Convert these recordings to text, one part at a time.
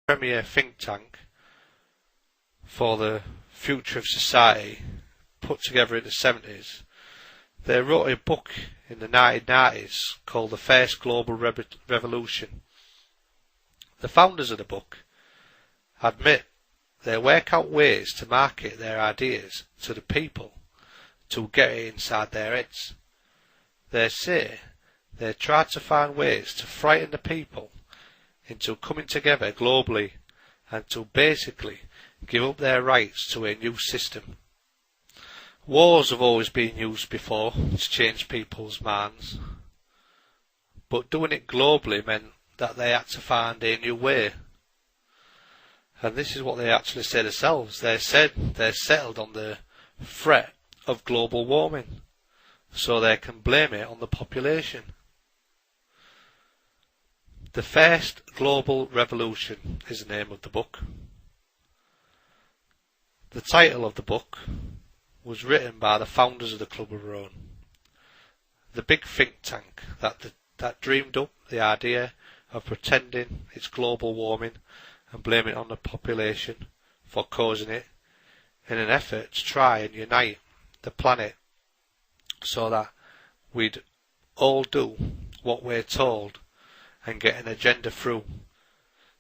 premier think tank for the future of society, put together in the 70s. They wrote a book in the 1990s called The First Global Revolution. The founders of the book admit they work out ways to market their ideas to the people to get it inside their heads. They say they try to find ways to frighten the people into coming together globally and to basically give up their rights to a new system. Wars have always been used before to change people's minds, but doing it globally meant that they had to find a new way. And this is what they actually say themselves. They said they settled on the threat of global warming, so they can blame it on the population. The First Global Revolution is the name of the book. The title of the book was written by the founders of the Club of Rome, the big think tank that dreamed up the idea of pretending it's global warming and blaming it on the population for causing it in an effort to try and unite the planet so that we'd all do what we're told and get an agenda through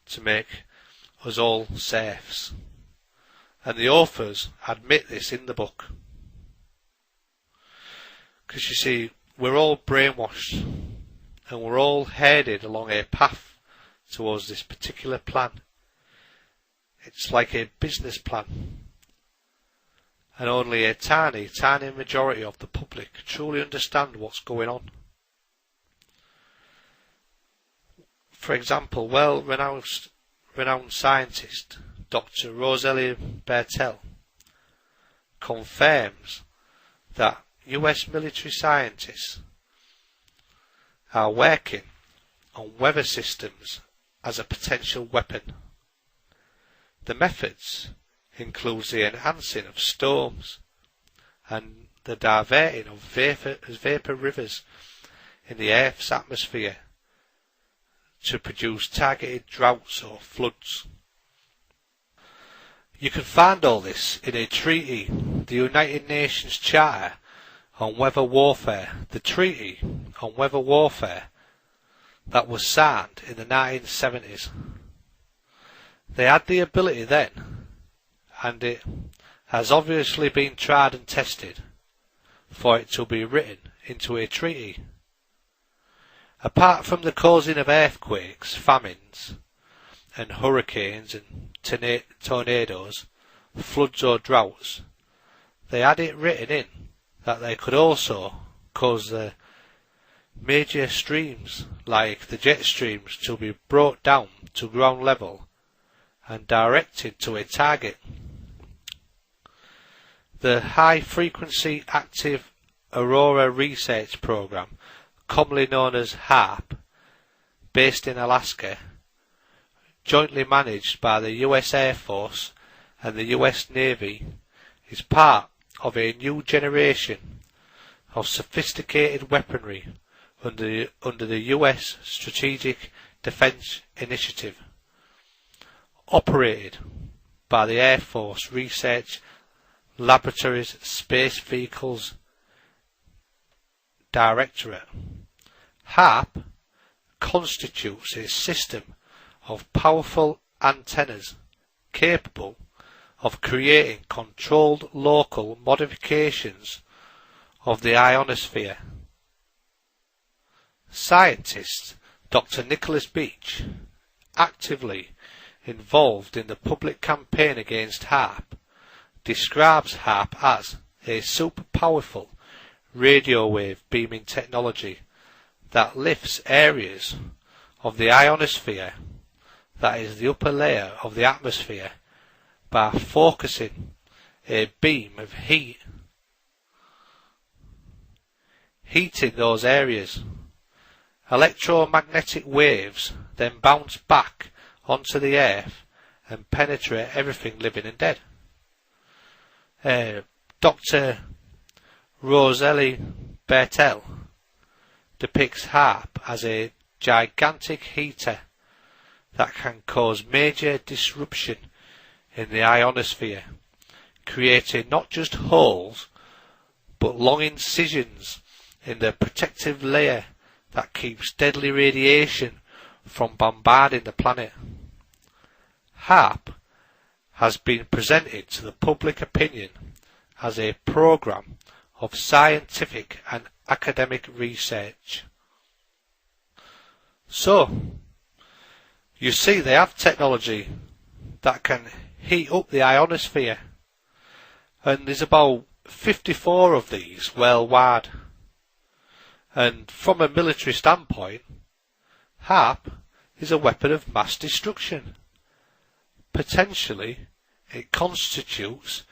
to make us all serfs. And the authors admit this in the book. Because you see, we're all brainwashed and we're all headed along a path towards this particular plan. It's like a business plan. And only a tiny majority of the public truly understand what's going on. For example, renowned scientist Dr. Rosalie Bertell confirms that US military scientists are working on weather systems as a potential weapon. The methods include the enhancing of storms and the diverting of vapor rivers in the Earth's atmosphere to produce targeted droughts or floods. You can find all this in a treaty, the United Nations Charter on Weather Warfare, the Treaty on Weather Warfare that was signed in the 1970s. They had the ability then, and it has obviously been tried and tested, for it to be written into a treaty. Apart from the causing of earthquakes, famines, and hurricanes and tornadoes, floods or droughts, they had it written in that they could also cause the major streams, like the jet streams, to be brought down to ground level and directed to a target. The High Frequency Active Aurora Research Program, commonly known as HAARP, based in Alaska, jointly managed by the US Air Force and the US Navy, is part of a new generation of sophisticated weaponry under the US Strategic Defense Initiative, operated by the Air Force Research Laboratory's Space Vehicles Directorate. HAARP constitutes a system of powerful antennas capable of creating controlled local modifications of the ionosphere. Scientist Dr. Nicholas Beach, actively involved in the public campaign against HAARP, describes HAARP as a super powerful radio wave beaming technology that lifts areas of the ionosphere, that is the upper layer of the atmosphere, by focusing a beam of heat, heating those areas. Electromagnetic waves then bounce back onto the earth and penetrate everything living and dead. Dr. Rosalie Bertell depicts HAARP as a gigantic heater that can cause major disruption in the ionosphere, creating not just holes but long incisions in the protective layer that keeps deadly radiation from bombarding the planet. HAARP has been presented to the public opinion as a program of scientific and academic research. So, you see, they have technology that can heat up the ionosphere, and there's about 54 of these worldwide. And from a military standpoint, HAARP is a weapon of mass destruction. Potentially, it constitutes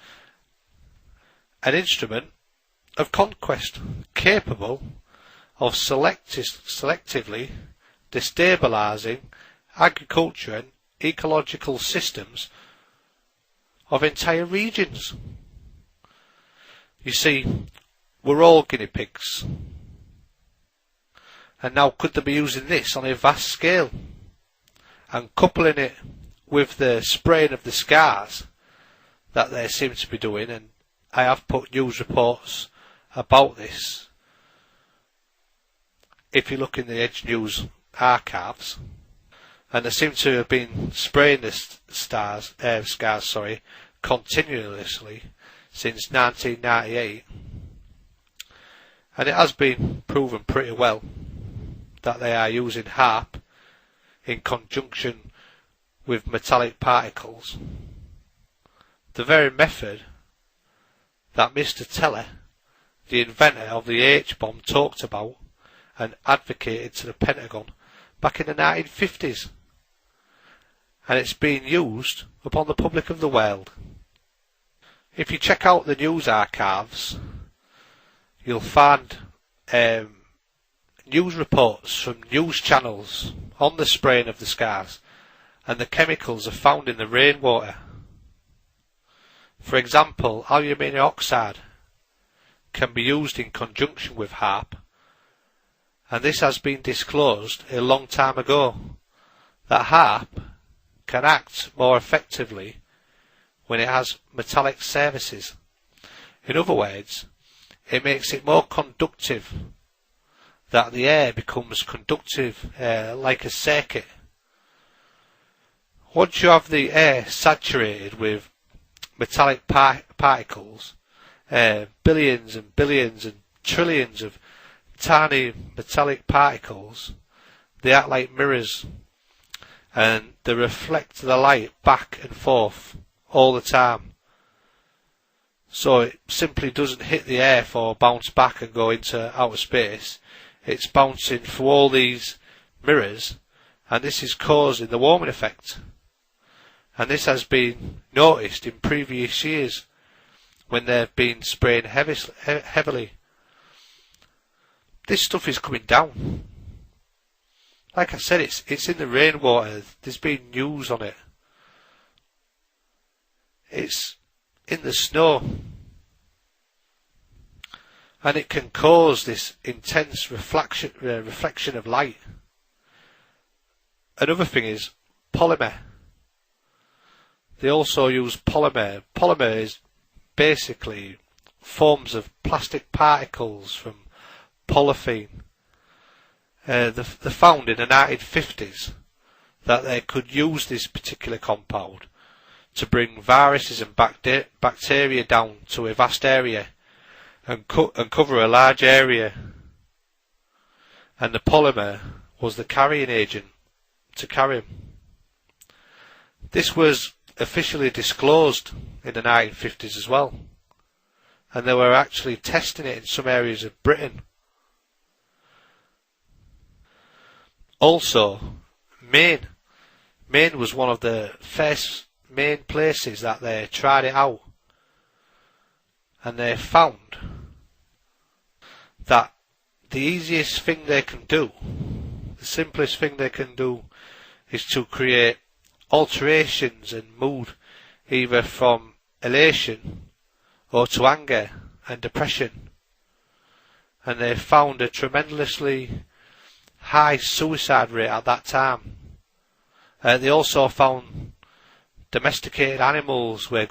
an instrument of conquest capable of selectively destabilising agriculture and ecological systems of entire regions. You see, we're all guinea pigs. And now could they be using this on a vast scale and coupling it with the spraying of the scars that they seem to be doing? And I have put news reports about this. If you look in the Edge News archives, and they seem to have been spraying the scars continuously since 1998, and it has been proven pretty well that they are using HAARP in conjunction with metallic particles, the very method that Mr. Teller, the inventor of the H-bomb, talked about and advocated to the Pentagon back in the 1950s, and it's being used upon the public of the world. If you check out the news archives, you'll find news reports from news channels on the spraying of the scars, and the chemicals are found in the rainwater. For example, aluminium oxide can be used in conjunction with HAARP, and this has been disclosed a long time ago, that HAARP can act more effectively when it has metallic surfaces. In other words, it makes it more conductive, that the air becomes conductive like a circuit. Once you have the air saturated with metallic particles, billions and billions and trillions of tiny metallic particles, they act like mirrors, and they reflect the light back and forth all the time. So it simply doesn't hit the earth or bounce back and go into outer space. It's bouncing through all these mirrors, and this is causing the warming effect. And this has been noticed in previous years when they've been spraying heavily. This stuff is coming down. Like I said, it's in the rainwater. There's been news on it. It's in the snow. And it can cause this intense reflection of light. Another thing is polymer. They also use polymer. Polymer is basically forms of plastic particles from polythene. They found in the 1950s that they could use this particular compound to bring viruses and bacteria down to a vast area and cover a large area. And the polymer was the carrying agent to carry them. This was officially disclosed in the 1950s as well, and they were actually testing it in some areas of Britain. Also, Maine was one of the first main places that they tried it out, and they found that the easiest thing they can do, the simplest thing they can do, is to create alterations in mood, either from elation or to anger and depression. And they found a tremendously high suicide rate at that time. They also found domesticated animals were going